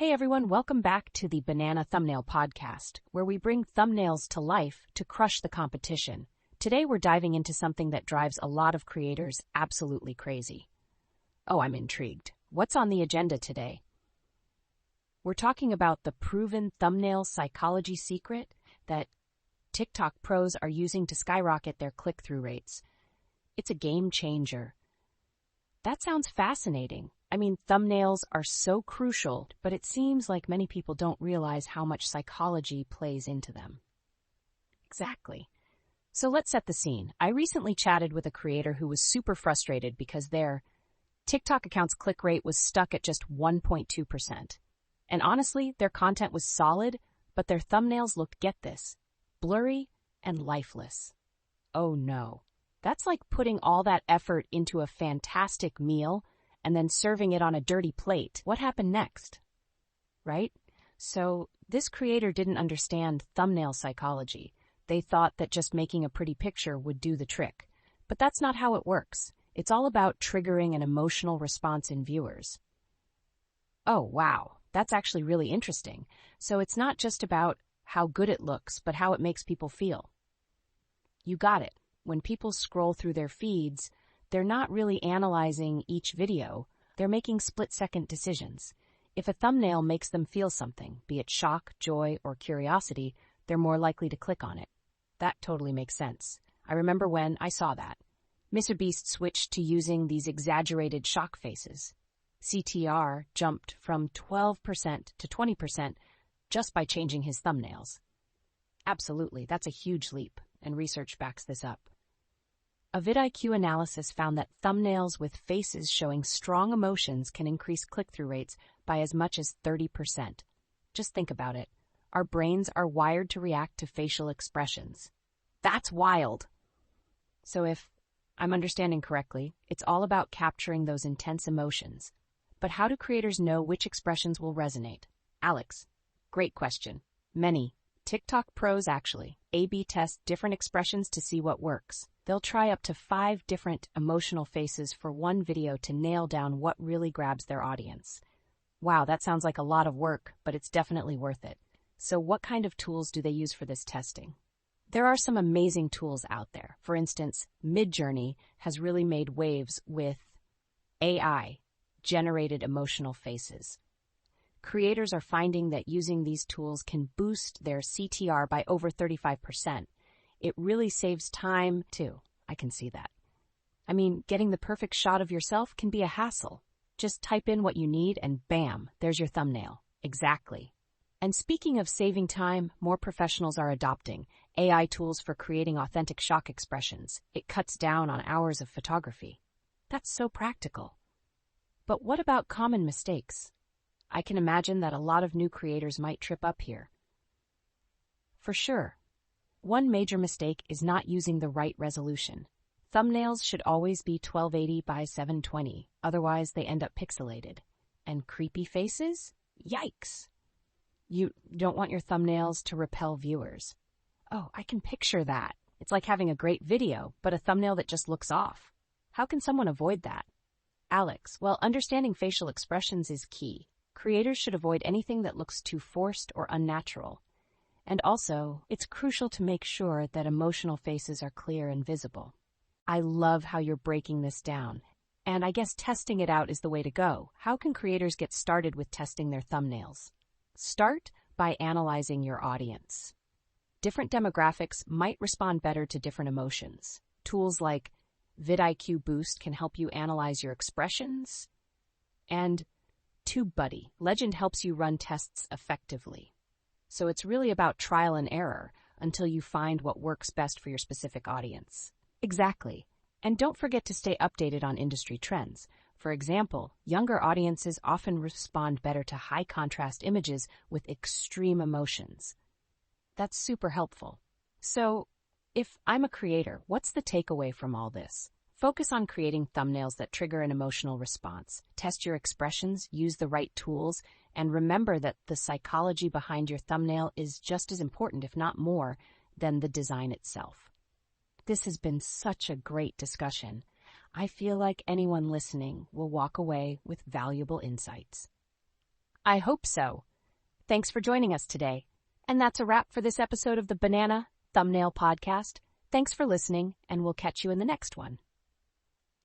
Hey everyone, welcome back to the Banana Thumbnail Podcast, where we bring thumbnails to life to crush the competition. Today we're diving into something that drives a lot of creators absolutely crazy. Oh, I'm intrigued. What's on the agenda today? We're talking about the proven thumbnail psychology secret that TikTok pros are using to skyrocket their click-through rates. It's a game changer. That sounds fascinating. I mean, thumbnails are so crucial, but it seems like many people don't realize how much psychology plays into them. Exactly. So let's set the scene. I recently chatted with a creator who was super frustrated because their TikTok account's click rate was stuck at just 1.2%. And honestly, their content was solid, but their thumbnails looked, get this, blurry and lifeless. Oh no. That's like putting all that effort into a fantastic meal and then serving it on a dirty plate. What happened next? Right? So this creator didn't understand thumbnail psychology. They thought that just making a pretty picture would do the trick. But that's not how it works. It's all about triggering an emotional response in viewers. Oh, wow. That's actually really interesting. So it's not just about how good it looks, but how it makes people feel. You got it. When people scroll through their feeds, they're not really analyzing each video. They're making split-second decisions. If a thumbnail makes them feel something, be it shock, joy, or curiosity, they're more likely to click on it. That totally makes sense. I remember when I saw that. MrBeast switched to using these exaggerated shock faces. CTR jumped from 12% to 20% just by changing his thumbnails. Absolutely, that's a huge leap, and research backs this up. A vidIQ analysis found that thumbnails with faces showing strong emotions can increase click-through rates by as much as 30%. Just think about it. Our brains are wired to react to facial expressions. That's wild! So if I'm understanding correctly, it's all about capturing those intense emotions. But how do creators know which expressions will resonate? Alex, great question. Many TikTok pros actually A/B test different expressions to see what works. They'll try up to 5 different emotional faces for one video to nail down what really grabs their audience. Wow, that sounds like a lot of work, but it's definitely worth it. So what kind of tools do they use for this testing? There are some amazing tools out there. For instance, Midjourney has really made waves with AI-generated emotional faces. Creators are finding that using these tools can boost their CTR by over 35%. It really saves time, too. I can see that. I mean, getting the perfect shot of yourself can be a hassle. Just type in what you need and bam, there's your thumbnail. Exactly. And speaking of saving time, more professionals are adopting AI tools for creating authentic shock expressions. It cuts down on hours of photography. That's so practical. But what about common mistakes? I can imagine that a lot of new creators might trip up here. For sure. One major mistake is not using the right resolution. Thumbnails should always be 1280 by 720, otherwise they end up pixelated. And creepy faces? Yikes! You don't want your thumbnails to repel viewers. Oh, I can picture that. It's like having a great video, but a thumbnail that just looks off. How can someone avoid that? Alex, well, understanding facial expressions is key. Creators should avoid anything that looks too forced or unnatural. And also, it's crucial to make sure that emotional faces are clear and visible. I love how you're breaking this down. And I guess testing it out is the way to go. How can creators get started with testing their thumbnails? Start by analyzing your audience. Different demographics might respond better to different emotions. Tools like vidIQ Boost can help you analyze your expressions. And TubeBuddy, Legend helps you run tests effectively. So it's really about trial and error until you find what works best for your specific audience. Exactly. And don't forget to stay updated on industry trends. For example, younger audiences often respond better to high-contrast images with extreme emotions. That's super helpful. So, if I'm a creator, what's the takeaway from all this? Focus on creating thumbnails that trigger an emotional response. Test your expressions, use the right tools, and remember that the psychology behind your thumbnail is just as important, if not more, than the design itself. This has been such a great discussion. I feel like anyone listening will walk away with valuable insights. I hope so. Thanks for joining us today. And that's a wrap for this episode of the Banana Thumbnail Podcast. Thanks for listening, and we'll catch you in the next one.